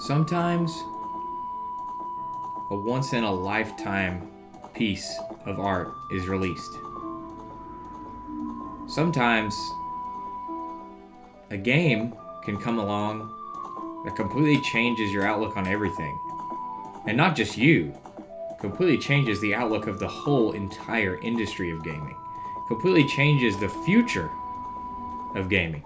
Sometimes a once-in-a-lifetime piece of art is released. Sometimes a game can come along that completely changes your outlook on everything. And not just you, completely changes the outlook of the whole entire industry of gaming. Completely changes the future of gaming.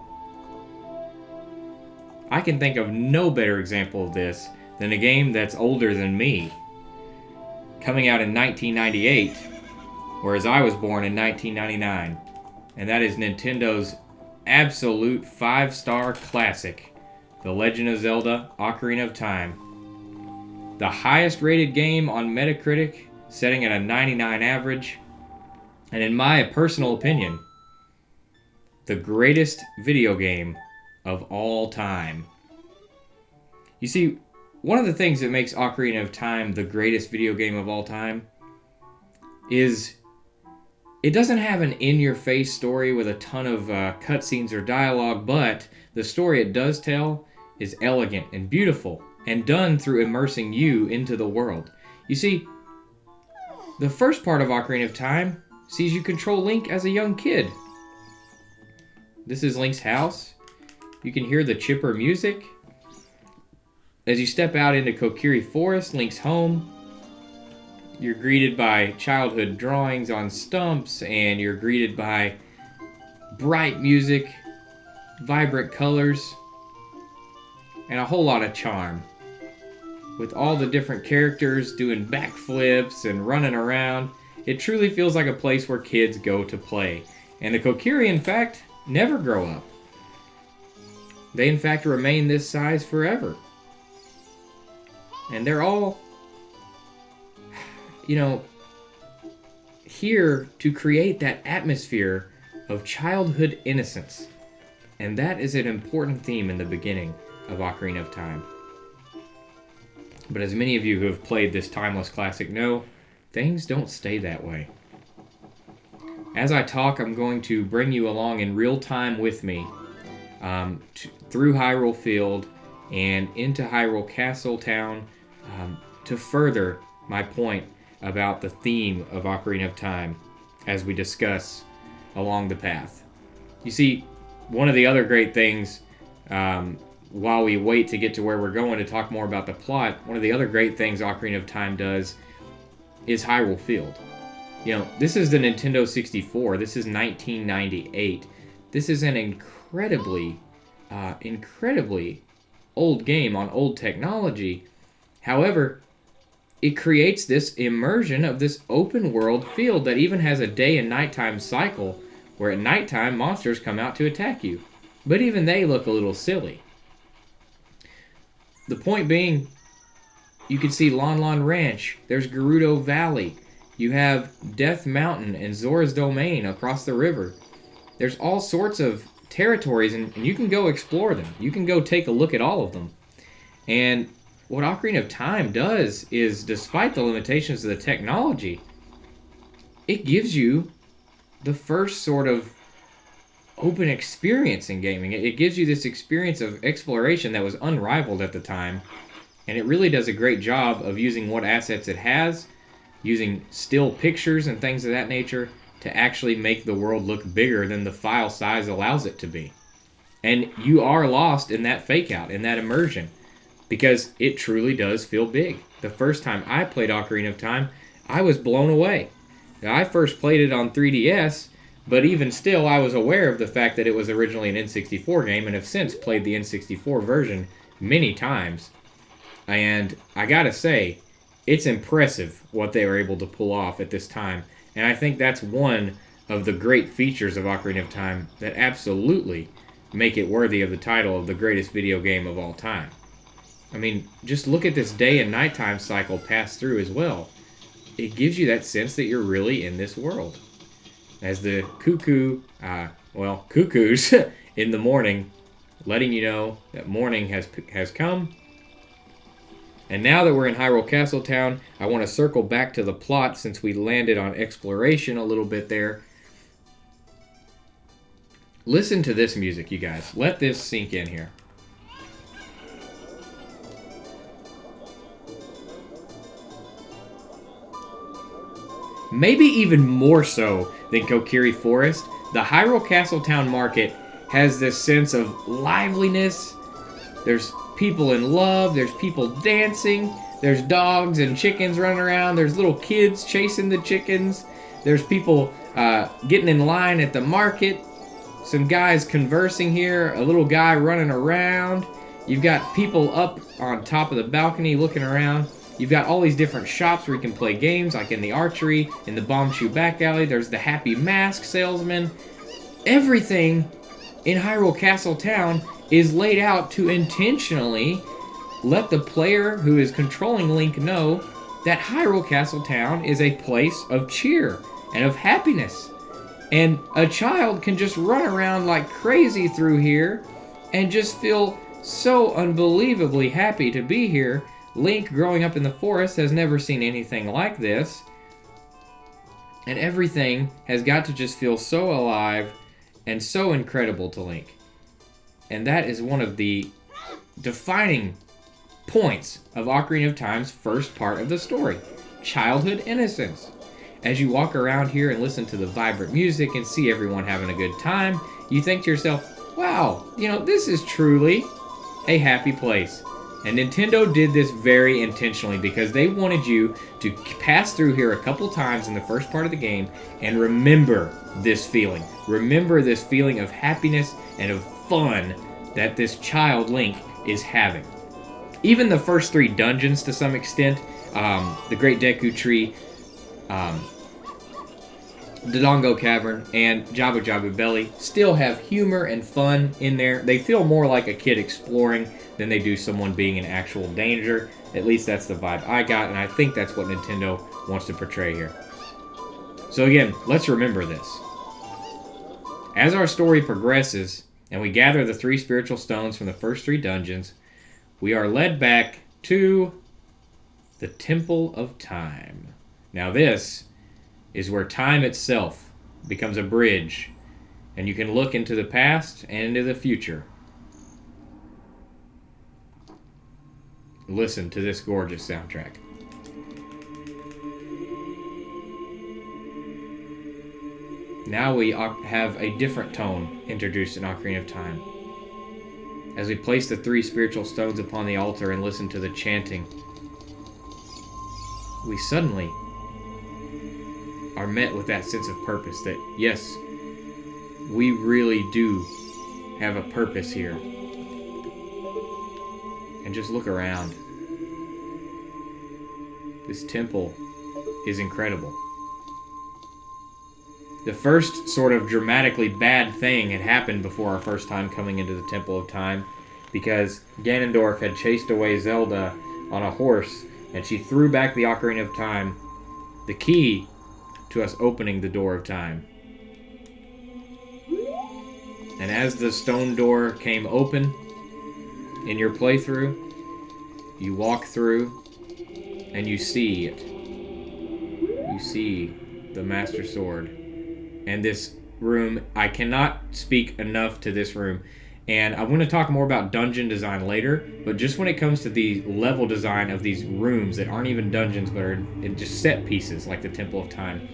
I can think of no better example of this than a game that's older than me, coming out in 1998, whereas I was born in 1999, and that is Nintendo's absolute 5-star classic, The Legend of Zelda Ocarina of Time. The highest rated game on Metacritic, setting at a 99 average, and in my personal opinion, the greatest video game of all time. You see, one of the things that makes Ocarina of Time the greatest video game of all time is it doesn't have an in-your-face story with a ton of cutscenes or dialogue, but the story it does tell is elegant and beautiful and done through immersing you into the world. You see, the first part of Ocarina of Time sees you control Link as a young kid. This is Link's house. You can hear the chipper music. As you step out into Kokiri Forest, Link's home, you're greeted by childhood drawings on stumps, and you're greeted by bright music, vibrant colors, and a whole lot of charm. With all the different characters doing backflips and running around, it truly feels like a place where kids go to play. And the Kokiri, in fact, never grow up. They, in fact, remain this size forever. And they're all, here to create that atmosphere of childhood innocence. And that is an important theme in the beginning of Ocarina of Time. But as many of you who have played this timeless classic know, things don't stay that way. As I talk, I'm going to bring you along in real time with me through Hyrule Field and into Hyrule Castle Town to further my point about the theme of Ocarina of Time as we discuss along the path. You see, one of the other great things, while we wait to get to where we're going to talk more about the plot, one of the other great things Ocarina of Time does is Hyrule Field. This is the Nintendo 64. This is 1998. This is an incredibly old game on old technology. However, it creates this immersion of this open world field that even has a day and nighttime cycle where at nighttime monsters come out to attack you. But even they look a little silly. The point being, you can see Lon Lon Ranch. There's Gerudo Valley. You have Death Mountain and Zora's Domain across the river. There's all sorts of territories, and you can go explore them. You can go take a look at all of them. And what Ocarina of Time does is, despite the limitations of the technology, it gives you the first sort of open experience in gaming. It gives you this experience of exploration that was unrivaled at the time, and it really does a great job of using what assets it has, using still pictures and things of that nature to actually make the world look bigger than the file size allows it to be. And you are lost in that fake out, in that immersion, because it truly does feel big. The first time I played Ocarina of Time, I was blown away. Now, I first played it on 3DS, but even still, I was aware of the fact that it was originally an N64 game, and have since played the N64 version many times. And I gotta say, it's impressive what they were able to pull off at this time. And I think that's one of the great features of Ocarina of Time that absolutely make it worthy of the title of the greatest video game of all time. I mean, just look at this day and nighttime cycle pass through as well. It gives you that sense that you're really in this world. As the cuckoos in the morning, letting you know that morning has come. And now that we're in Hyrule Castle Town, I want to circle back to the plot since we landed on exploration a little bit there. Listen to this music, you guys. Let this sink in here. maybe even more so than Kokiri Forest, the Hyrule Castletown Market has this sense of liveliness. There's people in love, there's people dancing, there's dogs and chickens running around, there's little kids chasing the chickens, there's people getting in line at the market, some guys conversing here, a little guy running around. You've got people up on top of the balcony looking around. You've got all these different shops where you can play games, like in the archery, in the bomb shoe back alley. There's the Happy Mask salesman. Everything in Hyrule Castletown is laid out to intentionally let the player who is controlling Link know that Hyrule Castletown is a place of cheer and of happiness. And a child can just run around like crazy through here and just feel so unbelievably happy to be here. Link, growing up in the forest, has never seen anything like this. And everything has got to just feel so alive and so incredible to Link. And that is one of the defining points of Ocarina of Time's first part of the story. Childhood innocence. As you walk around here and listen to the vibrant music and see everyone having a good time, you think to yourself, wow, this is truly a happy place. And Nintendo did this very intentionally because they wanted you to pass through here a couple times in the first part of the game and remember this feeling. Remember this feeling of happiness and of fun that this child Link is having. Even the first 3 dungeons, to some extent, the Great Deku Tree, Dodongo Cavern, and Jabu Jabu Belly, still have humor and fun in there. They feel more like a kid exploring than they do someone being in actual danger. At least that's the vibe I got, and I think that's what Nintendo wants to portray here. So again, let's remember this. As our story progresses, and we gather the 3 spiritual stones from the first 3 dungeons, we are led back to the Temple of Time. Now this is where time itself becomes a bridge, and you can look into the past and into the future. Listen to this gorgeous soundtrack. Now we have a different tone introduced in Ocarina of Time. As we place the 3 spiritual stones upon the altar and listen to the chanting, we suddenly are met with that sense of purpose that, yes, we really do have a purpose here. And just look around. This temple is incredible. The first sort of dramatically bad thing had happened before our first time coming into the Temple of Time, because Ganondorf had chased away Zelda on a horse, and she threw back the Ocarina of Time, the key to us opening the door of time. And as the stone door came open in your playthrough, you walk through and you see it. You see the Master Sword. And this room, I cannot speak enough to this room. And I want to talk more about dungeon design later, but just when it comes to the level design of these rooms that aren't even dungeons but are just set pieces like the Temple of Time,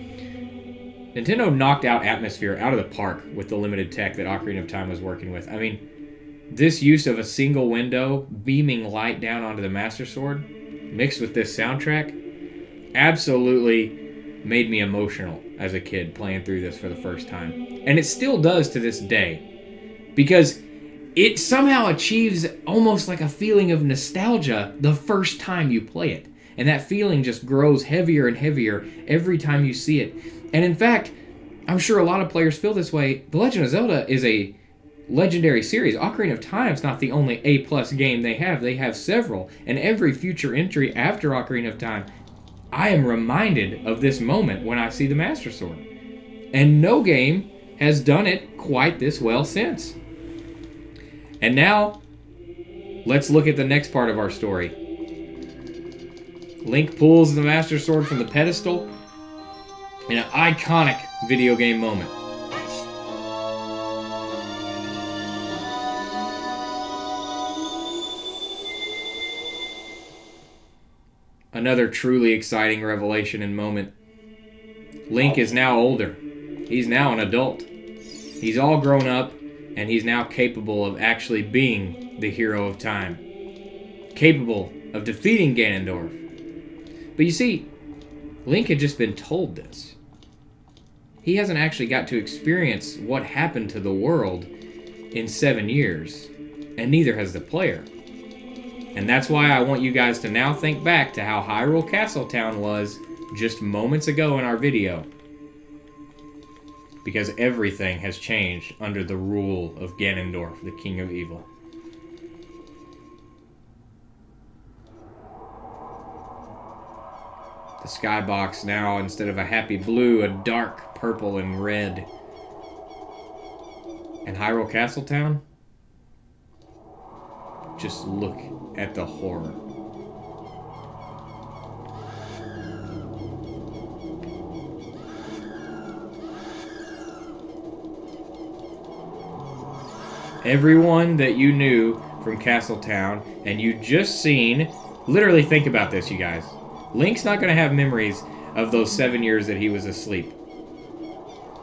Nintendo knocked out atmosphere out of the park with the limited tech that Ocarina of Time was working with. I mean, this use of a single window beaming light down onto the Master Sword, mixed with this soundtrack, absolutely made me emotional as a kid playing through this for the first time. And it still does to this day, because it somehow achieves almost like a feeling of nostalgia the first time you play it. And that feeling just grows heavier and heavier every time you see it. And in fact, I'm sure a lot of players feel this way. The Legend of Zelda is a legendary series. Ocarina of Time is not the only A+ game they have. They have several. And every future entry after Ocarina of Time, I am reminded of this moment when I see the Master Sword. And no game has done it quite this well since. And now, let's look at the next part of our story. Link pulls the Master Sword from the pedestal in an iconic video game moment. Another truly exciting revelation and moment Link is now older. He's now an adult. He's all grown up, and he's now capable of actually being the hero of time. Capable of defeating Ganondorf. But you see, Link had just been told this. He hasn't actually got to experience what happened to the world in 7 years, and neither has the player. And that's why I want you guys to now think back to how Hyrule Castletown was just moments ago in our video. Because everything has changed under the rule of Ganondorf, the King of Evil. The skybox now, instead of a happy blue, a dark purple and red. And Hyrule Castletown? Just look at the horror. Everyone that you knew from Castletown, and you just seen, literally think about this, you guys. Link's not going to have memories of those 7 years that he was asleep.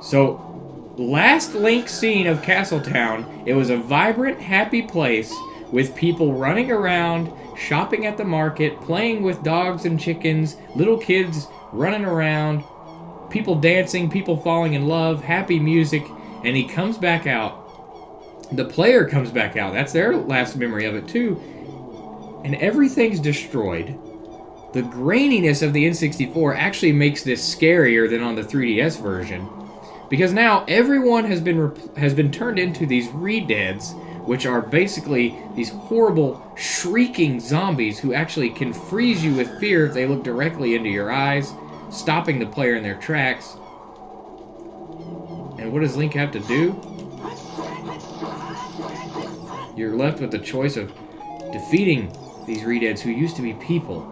So, last Link scene of Castletown, it was a vibrant, happy place with people running around, shopping at the market, playing with dogs and chickens, little kids running around, people dancing, people falling in love, happy music, and he comes back out. The player comes back out. That's their last memory of it, too. And everything's destroyed. The graininess of the N64 actually makes this scarier than on the 3DS version. Because now everyone has been turned into these re-deads, which are basically these horrible, shrieking zombies who actually can freeze you with fear if they look directly into your eyes, stopping the player in their tracks. And what does Link have to do? You're left with the choice of defeating these re-deads who used to be people.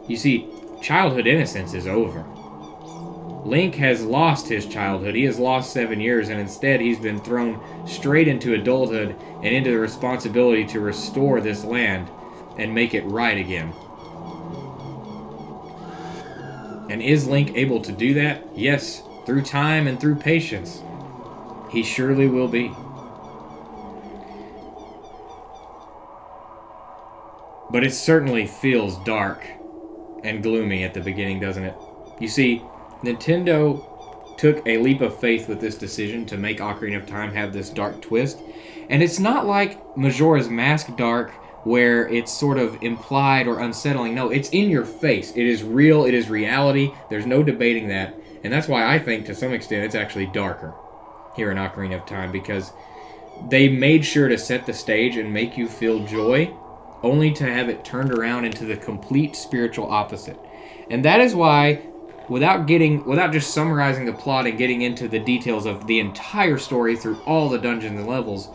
You see, childhood innocence is over. Link has lost his childhood. He has lost 7 years, and instead he's been thrown straight into adulthood and into the responsibility to restore this land and make it right again. And is Link able to do that? Yes, through time and through patience. He surely will be. But it certainly feels dark and gloomy at the beginning, doesn't it? You see, Nintendo took a leap of faith with this decision to make Ocarina of Time have this dark twist. And it's not like Majora's Mask dark, where it's sort of implied or unsettling. No, it's in your face. It is real. It is reality. There's no debating that. And that's why I think, to some extent, it's actually darker here in Ocarina of Time, because they made sure to set the stage and make you feel joy, only to have it turned around into the complete spiritual opposite. And that is why, without just summarizing the plot and getting into the details of the entire story through all the dungeons and levels,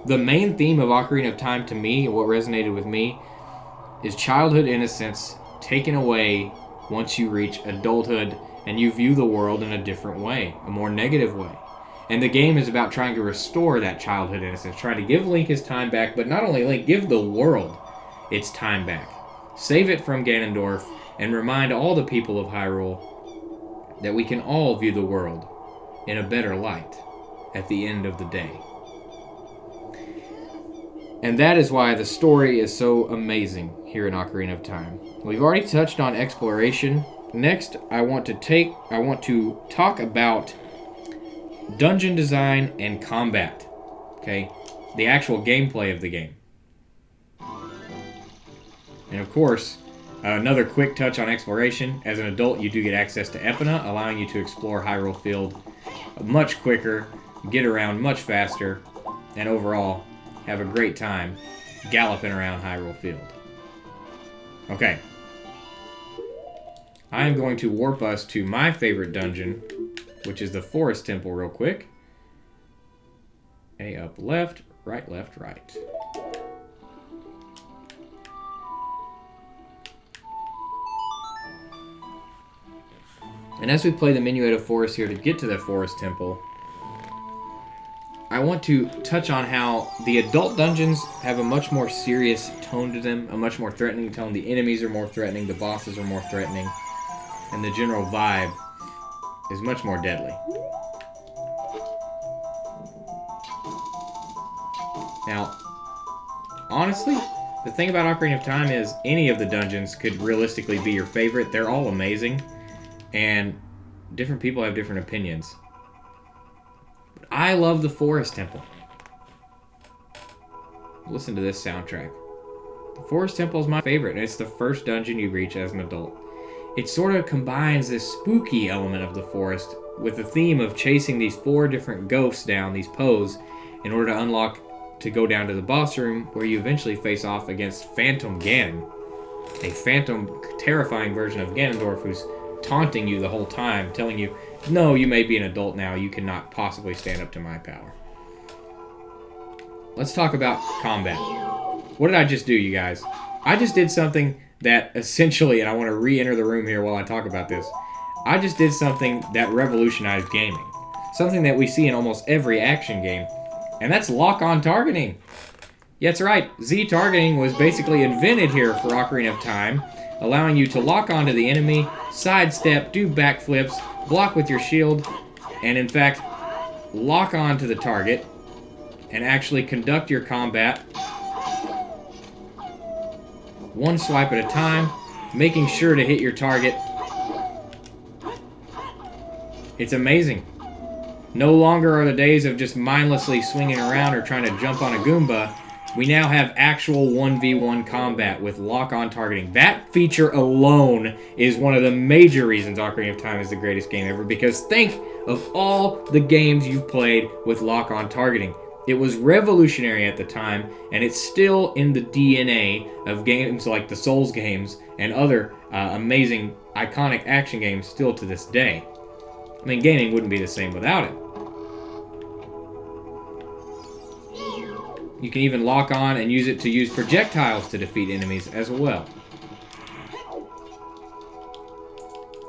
the main theme of Ocarina of Time to me, what resonated with me, is childhood innocence taken away once you reach adulthood and you view the world in a different way, a more negative way. And the game is about trying to restore that childhood innocence, trying to give Link his time back, but not only Link, give the world its time back. Save it from Ganondorf, and remind all the people of Hyrule that we can all view the world in a better light at the end of the day. And that is why the story is so amazing here in Ocarina of Time. We've already touched on exploration. Next, I want to talk about dungeon design and combat. Okay? The actual gameplay of the game. And of course, another quick touch on exploration. As an adult, you do get access to Epona, allowing you to explore Hyrule Field much quicker, get around much faster, and overall, have a great time galloping around Hyrule Field. Okay. I am going to warp us to my favorite dungeon, which is the Forest Temple real quick. A up left, right, left, right. And as we play the Minuet of Forest here to get to the Forest Temple, I want to touch on how the adult dungeons have a much more serious tone to them, a much more threatening tone. The enemies are more threatening, the bosses are more threatening. and the general vibe is much more deadly. Now, honestly, the thing about Ocarina of Time is any of the dungeons could realistically be your favorite. They're all amazing, and different people have different opinions. But I love the Forest Temple. Listen to this soundtrack. The Forest Temple is my favorite, and it's the first dungeon you reach as an adult. It sort of combines this spooky element of the forest with the theme of chasing these 4 different ghosts down, these Poes, in order to unlock to go down to the boss room where you eventually face off against Phantom Ganon, a phantom, terrifying version of Ganondorf who's taunting you the whole time, telling you, no, you may be an adult now, you cannot possibly stand up to my power. Let's talk about combat. What did I just do, you guys? I just did something that essentially, and I want to re-enter the room here while I talk about this, I just did something that revolutionized gaming. Something that we see in almost every action game, and that's lock-on targeting. Yeah, that's right. Z-targeting was basically invented here for Ocarina of Time, allowing you to lock onto the enemy, sidestep, do backflips, block with your shield, and in fact, lock onto the target and actually conduct your combat one swipe at a time, making sure to hit your target. It's amazing. No longer are the days of just mindlessly swinging around or trying to jump on a Goomba. We now have actual 1v1 combat with lock-on targeting. That feature alone is one of the major reasons Ocarina of Time is the greatest game ever, because think of all the games you've played with lock-on targeting. It was revolutionary at the time, and it's still in the DNA of games like the Souls games and other amazing, iconic action games still to this day. I mean, gaming wouldn't be the same without it. You can even lock on and use it to use projectiles to defeat enemies as well.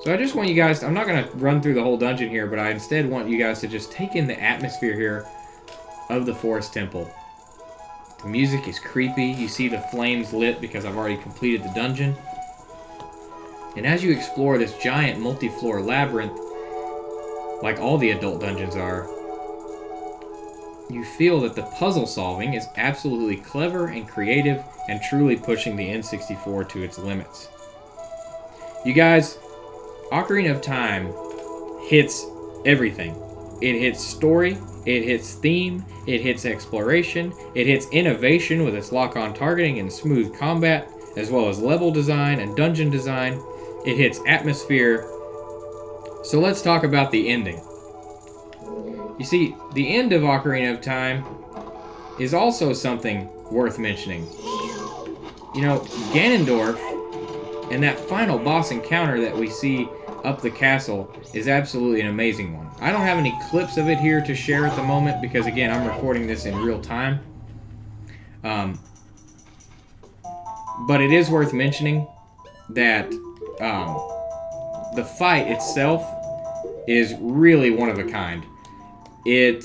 So I just want you guys, I'm not going to run through the whole dungeon here, but I instead want you guys to just take in the atmosphere here of the Forest Temple. The music is creepy. You see the flames lit because I've already completed the dungeon. And as you explore this giant multi-floor labyrinth, like all the adult dungeons are, you feel that the puzzle solving is absolutely clever and creative and truly pushing the N64 to its limits. You guys, Ocarina of Time hits everything. It hits story, it hits theme, it hits exploration, it hits innovation with its lock-on targeting and smooth combat, as well as level design and dungeon design. It hits atmosphere. So let's talk about the ending. You see, the end of Ocarina of Time is also something worth mentioning. You know, Ganondorf and that final boss encounter that we see up the castle is absolutely an amazing one. I don't have any clips of it here to share at the moment because, again, I'm recording this in real time. But it is worth mentioning that the fight itself is really one of a kind. It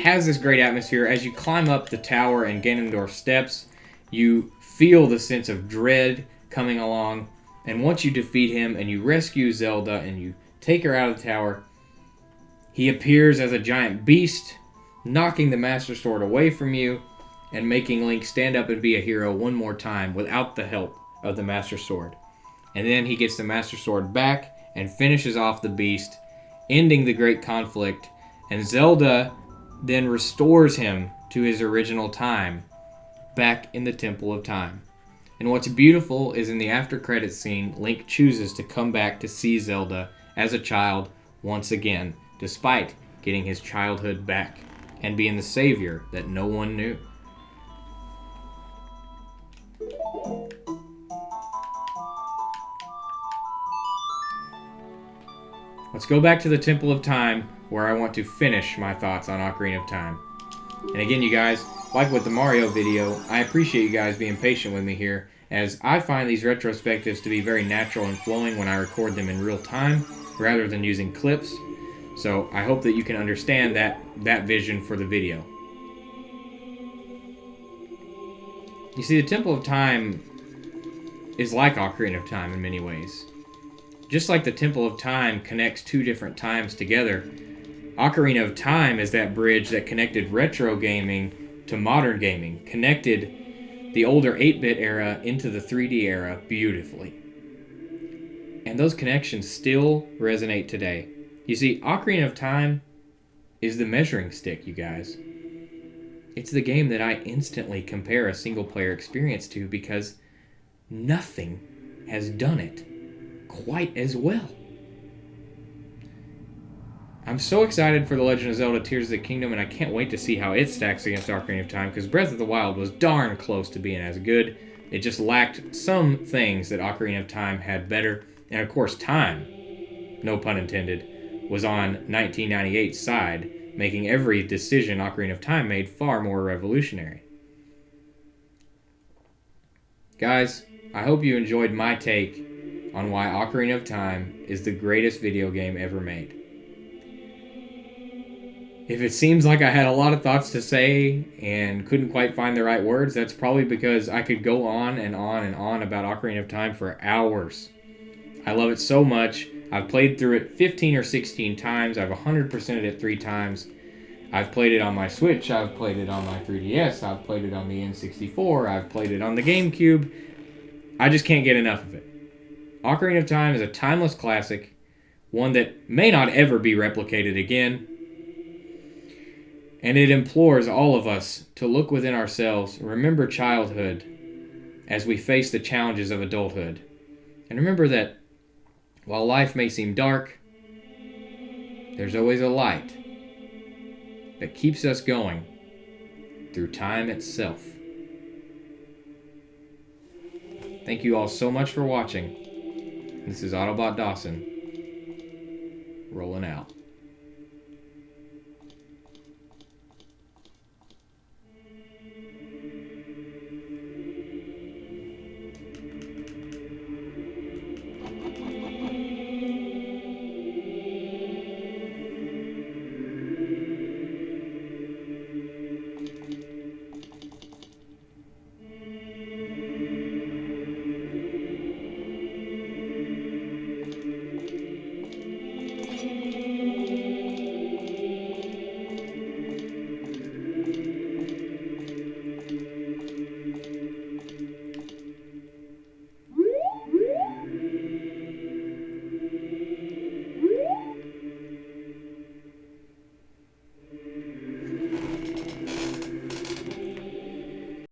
has this great atmosphere. As you climb up the tower and Ganondorf steps, you feel the sense of dread coming along. And once you defeat him and you rescue Zelda and you take her out of the tower, he appears as a giant beast, knocking the Master Sword away from you and making Link stand up and be a hero one more time without the help of the Master Sword. And then he gets the Master Sword back and finishes off the beast, ending the great conflict. And Zelda then restores him to his original time, back in the Temple of Time. And what's beautiful is in the after credits scene, Link chooses to come back to see Zelda as a child once again, despite getting his childhood back and being the savior that no one knew. Let's go back to the Temple of Time, where I want to finish my thoughts on Ocarina of Time. And again, you guys, like with the Mario video, I appreciate you guys being patient with me here, as I find these retrospectives to be very natural and flowing when I record them in real time, rather than using clips. So I hope that you can understand that vision for the video. You see, the Temple of Time is like Ocarina of Time in many ways. just like the Temple of Time connects two different times together, Ocarina of Time is that bridge that connected retro gaming to modern gaming, connected the older 8-bit era into the 3D era beautifully. And those connections still resonate today. You see, Ocarina of Time is the measuring stick, you guys. It's the game that I instantly compare a single-player experience to because nothing has done it quite as well. I'm so excited for The Legend of Zelda Tears of the Kingdom, and I can't wait to see how it stacks against Ocarina of Time, because Breath of the Wild was darn close to being as good. It just lacked some things that Ocarina of Time had better. And of course, time, no pun intended, was on 1998's side, making every decision Ocarina of Time made far more revolutionary. Guys, I hope you enjoyed my take on why Ocarina of Time is the greatest video game ever made. If it seems like I had a lot of thoughts to say and couldn't quite find the right words, that's probably because I could go on and on and on about Ocarina of Time for hours. I love it so much. I've played through it 15 or 16 times. I've 100%ed it 3 times. I've played it on my Switch. I've played it on my 3DS. I've played it on the N64. I've played it on the GameCube. I just can't get enough of it. Ocarina of Time is a timeless classic, one that may not ever be replicated again. And it implores all of us to look within ourselves, remember childhood as we face the challenges of adulthood. And remember that while life may seem dark, there's always a light that keeps us going through time itself. Thank you all so much for watching. This is Autobot Dawson, rolling out.